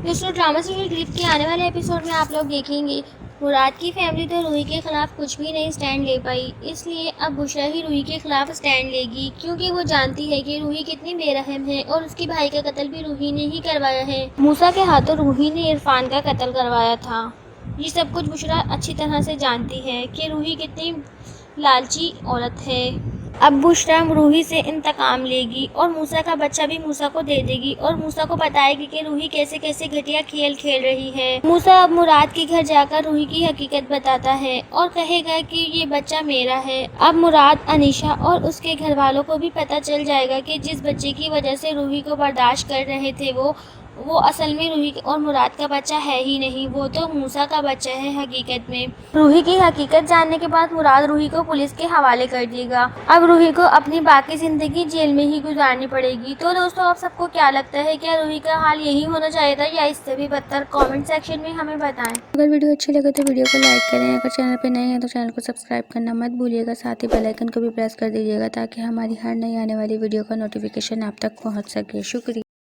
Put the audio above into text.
दोस्तों drama serial grip के आने वाले एपिसोड में आप लोग देखेंगे मुराद की फैमिली तो रूही के खिलाफ कुछ भी नहीं स्टैंड ले पाई, इसलिए अब बुशरा ही रूही के खिलाफ स्टैंड लेगी क्योंकि वो जानती है कि रूही कितनी बेरहम है और उसके भाई का कत्ल भी रूही ने ही करवाया है। मूसा के हाथों रूही ने इरफान का कत्ल करवाया था। ये सब कुछ बुशरा अच्छी तरह से जानती है कि रूही कितनी लालची औरत है। अब बुशरा रूही से इंतकाम लेगी और मूसा का बच्चा भी मूसा को दे देगी और मूसा को बताएगी कि रूही कैसे कैसे घटिया खेल खेल रही है। मूसा अब मुराद के घर जाकर रूही की हकीकत बताता है और कहेगा कि ये बच्चा मेरा है। अब मुराद, अनीशा और उसके घर वालों को भी पता चल जाएगा कि जिस बच्चे की वजह से रूही को बर्दाश्त कर रहे थे वो असल में रूही और मुराद का बच्चा है ही नहीं, वो तो मूसा का बच्चा है हकीकत में। रूही की हकीकत जानने के बाद मुराद रूही को पुलिस के हवाले कर देगा। अब रूही को अपनी बाकी जिंदगी जेल में ही गुजारनी पड़ेगी। तो दोस्तों आप सबको क्या लगता है, क्या रूही का हाल यही होना चाहिए था या इससे भी बदतर? कमेंट सेक्शन में हमें बताएं। अगर वीडियो अच्छी लगे तो वीडियो को लाइक करें। अगर चैनल पर नए हैं तो चैनल को सब्सक्राइब करना मत भूलिएगा। साथ ही बेल आइकन को भी प्रेस कर दीजिएगा ताकि हमारी हर नई आने वाली वीडियो का नोटिफिकेशन आप तक पहुंच सके। शुक्रिया।